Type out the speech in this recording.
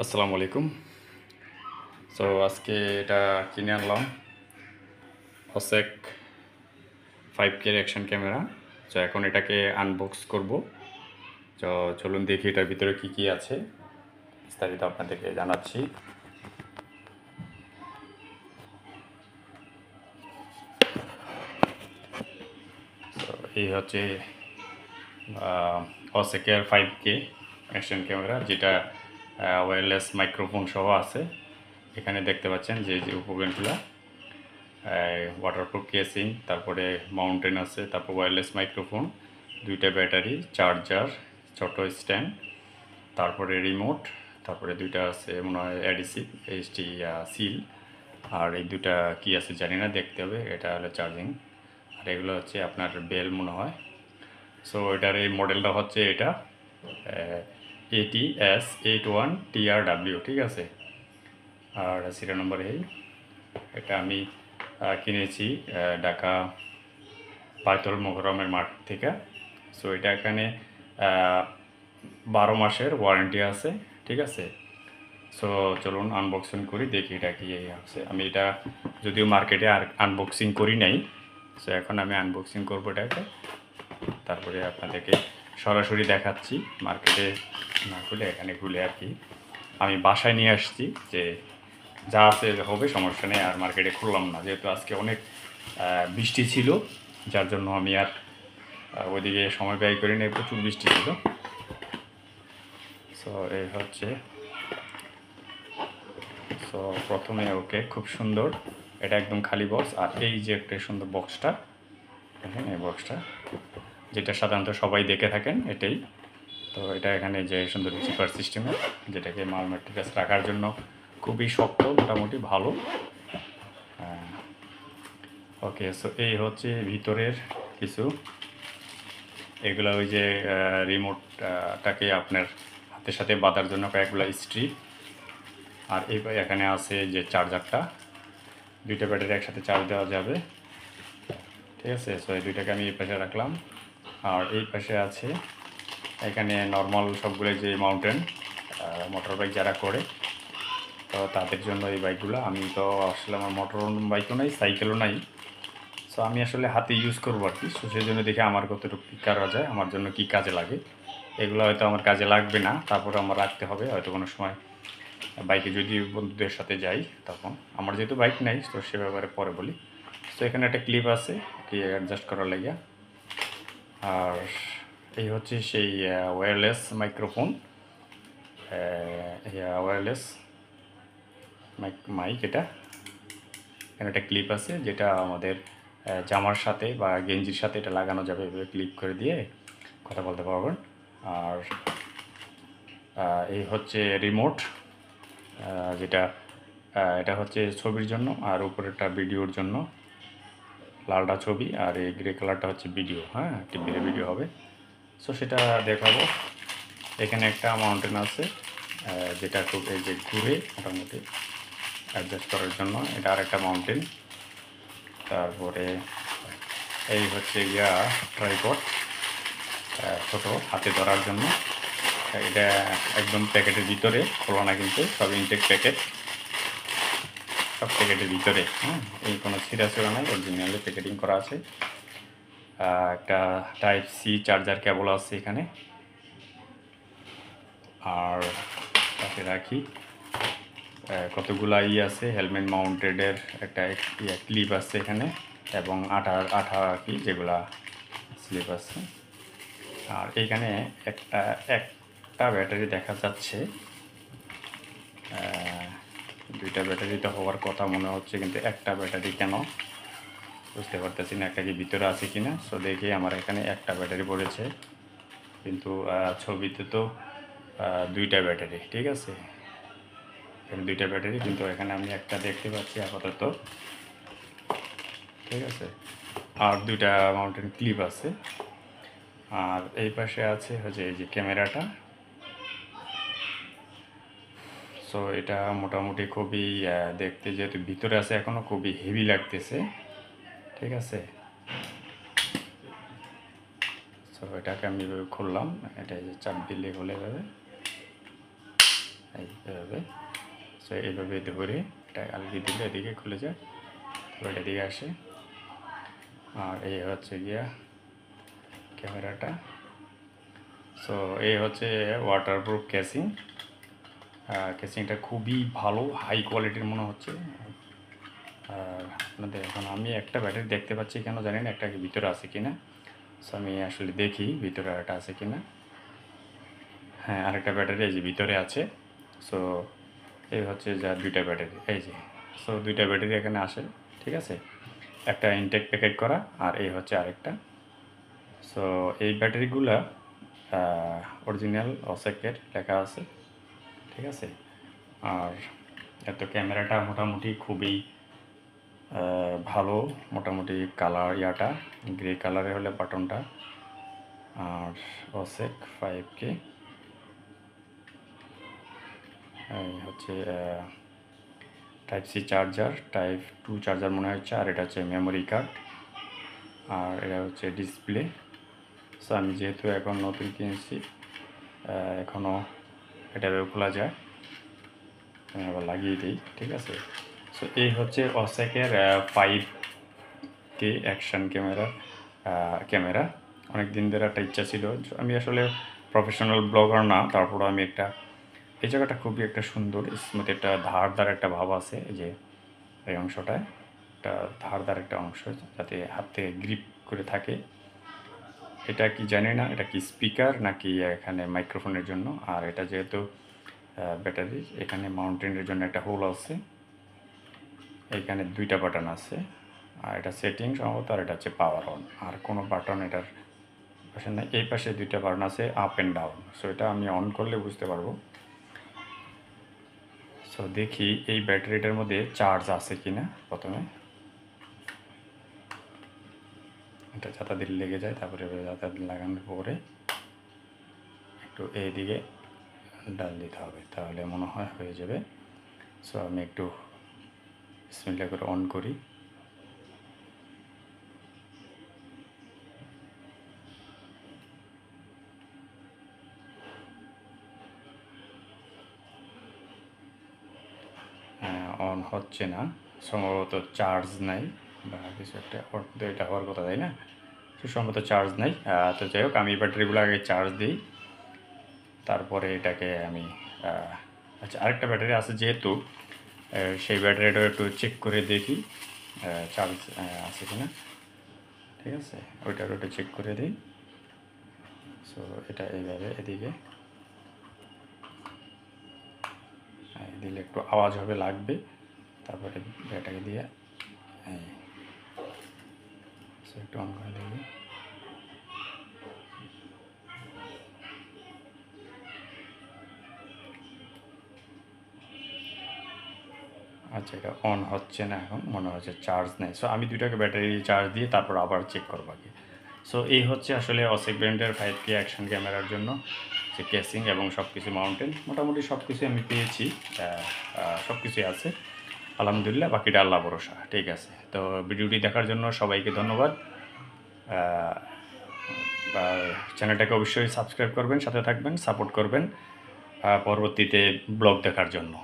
আসসালামু আলাইকুম। সো আজকে এটা কিনে আনলাম ওসেক 5K অ্যাকশন ক্যামেরা। তো এখন এটাকে আনবক্স করব। তো চলুন দেখি এটার ভিতরে কি কি আছে, বিস্তারিত আপনাদেরকে জানাচ্ছি। তো এই হচ্ছে ওসেকের 5K অ্যাকশন ক্যামেরা, যেটা ওয়্যারলেস মাইক্রোফোন সহ আছে। এখানে দেখতে পাচ্ছেন যে উপকরণগুলো, ওয়াটারপ্রুফ কেসিং, তারপরে মাউন্টেন আছে, তারপর ওয়্যারলেস মাইক্রোফোন, দুইটা ব্যাটারি, চার্জার, ছোট স্ট্যান্ড, তারপরে রিমোট, তারপরে দুইটা আছে মনে হয় অ্যাডিসিভ এইচটি সিল, আর এই দুটা কি আছে জানি না, দেখতে হবে। এটা হলো চার্জিং, আর এগুলো হচ্ছে আপনার বেল মনে হয়। সো এটার এই মডেলটা হচ্ছে এটা ATS81TRW, ঠিক আছে। আর সিরিয়াল নম্বর এটা আমি কিনেছি ঢাকা বায়তুল মোকাররমের মার্কেট থেকে। সো এটা এখানে 12 মাসের ওয়ারেন্টি আছে, ঠিক আছে। সো চলুন আনবক্সিং করি, দেখি এটা কি আছে। আমি এটা যদিও মার্কেটে আর আনবক্সিং করি নাই, সো এখন আমি আনবক্সিং করবো এটাকে, তারপরে আপনাদেরকে সরাসরি দেখাচ্ছি। মার্কেটে না খুলে এখানে খুলে আর কি আমি বাসায় নিয়ে আসছি, যে যা আছে হবে, সমস্যা নেই। আর মার্কেটে খুললাম না, যেহেতু আজকে অনেক বৃষ্টি ছিল, যার জন্য আমি আর ওইদিকে সময় ব্যয় করি নাই, প্রচুর বৃষ্টি ছিল। সো এই হচ্ছে, সো প্রথমে ওকে খুব সুন্দর, এটা একদম খালি বক্স। আর এই যে একটা সুন্দর বক্সটা দেখেন, এই বক্সটা যেটা সাধারণত সবাই দেখে থাকেন এটাই। তো এটা এখানে যে সুন্দর জিপার সিস্টেমের, যেটাকে মাল ম্যাট্রিক্যাস রাখার জন্য খুবই শক্ত, মোটামুটি ভালো। ওকে, সো এই হচ্ছে ভিতরের কিছু। এগুলো ওই যে রিমোটটাকে আপনার হাতের সাথে বাঁধার জন্য কয়েকগুলো স্ট্রিপ। আর এখানে আছে যে চার্জারটা, দুইটা ব্যাটারি একসাথে চার্জ দেওয়া যাবে, ঠিক আছে। সো এই দুইটাকে আমি এই পাশে রাখলাম। আর এই পাশে আছে এখানে নর্মাল সবগুলো যে মাউন্টেন মোটর বাইক যারা করে, তো তাদের জন্য এই বাইকগুলো। আমি তো আসলে আমার মোটর বাইকও নাই, সাইকেলও নাই, সো আমি আসলে হাতে ইউজ করবো আর কি। সো সেই জন্য দেখি আমার কতটুকু কী করা যায়, আমার জন্য কি কাজে লাগে। এগুলো হয়তো আমার কাজে লাগবে না, তারপরে আমার রাখতে হবে হয়তো কোনো সময় বাইকে যদি বন্ধুদের সাথে যাই তখন। আমার যেহেতু বাইক নাই, তো সে ব্যাপারে পরে বলি। তো এখানে একটা ক্লিপ আছে কি অ্যাডজাস্ট করার লাগিয়া। আর এই হচ্ছে সেই ওয়্যারলেস মাইক্রোফোন, ওয়্যারলেস মাইক এটা। এখানে একটা ক্লিপ আছে, যেটা আমাদের জামার সাথে বা গেঞ্জির সাথে এটা লাগানো যাবে, এভাবে ক্লিপ করে দিয়ে কথা বলতে পারবেন। আর এই হচ্ছে রিমোট, যেটা এটা হচ্ছে ছবির জন্য, আর উপরেরটা ভিডিওর জন্য। লালটা ছবি আর এই গ্রে কালারটা হচ্ছে ভিডিও, হ্যাঁ, টিভিতে ভিডিও হবে। সো সেটা দেখাবো। এখানে একটা মাউন্টেন আছে, যেটা খুব এই যে ঘুরে মোটামুটি অ্যাডজাস্ট করার জন্য, এটা আর একটা মাউন্টেন। তারপরে এই হচ্ছে গিয়া ট্রাইপড, ছোটো হাতে ধরার জন্য। এটা একদম প্যাকেটের ভিতরে, খোলা না কিন্তু, সব ইনটেক প্যাকেট, সব প্যাকেটের ভিতরে, হ্যাঁ, এই কোনো ছিঁড়া নাই, অরিজিনালি প্যাকেটিং করা আছে। একটা টাইপ সি চার্জার কেবল আছে এখানে। আর তাকে রাখি কতগুলা আছে, হেলমেট মাউন্টেডের একটা ক্লিপ আছে এখানে, এবং আঠা কি যেগুলা স্লিপ আছে। আর এইখানে একটা ব্যাটারি দেখা যাচ্ছে, দুইটা ব্যাটারিতে হওয়ার কথা মনে হচ্ছে, কিন্তু একটা ব্যাটারি কেন বুঝতে পারতেছি না, একটা কি ভিতরে আছে কিনা। সো দেখি, আমার এখানে একটা ব্যাটারি পড়েছে, কিন্তু ছবিতে তো দুইটা ব্যাটারি, ঠিক আছে, এখানে দুইটা ব্যাটারি, কিন্তু এখানে আমি একটা দেখতে পাচ্ছি আপাতত, ঠিক আছে। আর দুইটা মাউন্টেন ক্লিপ আছে। আর এই পাশে আছে হচ্ছে এই যে ক্যামেরাটা। সো এটা মোটামুটি খুবই দেখতে, যেহেতু ভিতরে আছে এখনও, খুবই হেভি লাগতেছে, ঠিক আছে। সো এটাকে আমি এভাবে খুললাম, এটা যে চাপ দিলে খুলে যাবে এইভাবে। এইভাবে। সো এইভাবে ধরে এটা আলগি দিলে এদিকে খুলে যায়, তারপর এদিকে আসে। আর এই হচ্ছে গিয়া ক্যামেরাটা। সো এই হচ্ছে ওয়াটারপ্রুফ কেসিং। কেসিংটা খুবই ভালো, হাই কোয়ালিটির মনে হচ্ছে। আর আপনাদের এখন আমি একটা ব্যাটারি দেখতে পাচ্ছি, কেন জানি না একটা ভিতরে আছে কিনা। সো আমি আসলে দেখি ভিতরে আরেকটা আছে কিনা। হ্যাঁ, আরেকটা ব্যাটারি এই যে ভিতরে আছে। সো এই হচ্ছে যা দুইটা ব্যাটারি, এই যে। সো দুইটা ব্যাটারি এখানে আসে, ঠিক আছে। একটা ইনটেক প্যাকেট করা, আর এই হচ্ছে আরেকটা। সো এই ব্যাটারিগুলা অরিজিনাল অসেকের লেখা আছে, ঠিক আছে। আর এত ক্যামেরাটা মোটামুটি খুবই ভালো, মোটামুটি কালার ইয়াটা গ্রে কালারে হলে বাটনটা। আর অসেক 5K এই হচ্ছে type C charger, type 2 charger মনে হচ্ছে। আর এটা হচ্ছে মেমোরি কার্ড, আর এটা হচ্ছে ডিসপ্লে। সো আমি যেহেতু এখন নতুন কিনছি, এখনও এটা খোলা যায়, আমি আবার লাগিয়ে দিই, ঠিক আছে। সো এই হচ্ছে অসেকের 5K অ্যাকশন ক্যামেরা। অনেক দিন ধরে একটা ইচ্ছা ছিল। আমি আসলে প্রফেশনাল ব্লগার না, তারপরও আমি একটা, এই জায়গাটা খুবই একটা সুন্দর স্মুথ, একটা ধারদার একটা ভাব আছে। এই যে এই অংশটায় একটা ধারদার একটা অংশ, যাতে হাতে গ্রিপ করে থাকে। এটা কি জানি না, এটা কি স্পিকার নাকি এখানে মাইক্রোফোনের জন্য। আর এটা যেহেতু ব্যাটারি, এখানে মাউন্টেনের জন্য একটা হোল আছে। এইখানে দুইটা বাটন আছে, আর এটা সেটিং সম্ভবত, আর এটা হচ্ছে পাওয়ার অন। আর কোনো বাটন এটার পাশে না। এই পাশে দুইটা বাটন আছে, আপ অ্যান্ড ডাউন। সো এটা আমি অন করলে বুঝতে পারবো। সো দেখি এই ব্যাটারিটার মধ্যে চার্জ আছে কিনা। প্রথমে এটা যাতা দিলে লেগে যায়, তারপরে যাতা লাগানোর পরে একটু এইদিকে ডাল দিতে হবে, তাহলে মনে হয় হয়ে যাবে। সো আমি একটু বিসমিল্লাহ করে অন করি। অন হচ্ছে না, সম্ভবত চার্জ নাই বা কিছু একটা, এটা হওয়ার কথা, তাই না? তো সম্ভবত চার্জ নাই। তো যাই হোক, আমি ব্যাটারিগুলো আগে চার্জ দিই, তারপরে এটাকে আমি আচ্ছা, আরেকটা ব্যাটারি আছে যেহেতু, সেই ব্যাটারিটা একটু চেক করে দেখি চার্জ আছে কিনা, ঠিক আছে। ওইটার একটু চেক করে দিই। সো এটা এইভাবে এদিকে দিলে একটু আওয়াজ হবে, লাগবে। তারপরে এটাকে দিয়ে একটু অন করে দেখি। আচ্ছা, এটা অন হচ্ছে না, এখন মনে হচ্ছে চার্জ নেই। সো আমি দুইটাকে ব্যাটারি চার্জ দিয়ে তারপর আবার চেক করবো আগে। সো এই হচ্ছে আসলে অসেক ব্র্যান্ডের 5K অ্যাকশন ক্যামেরার জন্য যে কেসিং এবং সব কিছু মাউন্টেন, মোটামুটি সব কিছু আমি পেয়েছি, সব কিছুই আছে আলহামদুলিল্লাহ। বাকিটা আল্লাহ ভরসা, ঠিক আছে। তো ভিডিওটি দেখার জন্য সবাইকে ধন্যবাদ। চ্যানেলটাকে অবশ্যই সাবস্ক্রাইব করবেন, সাথে থাকবেন, সাপোর্ট করবেন পরবর্তীতে ব্লগ দেখার জন্য।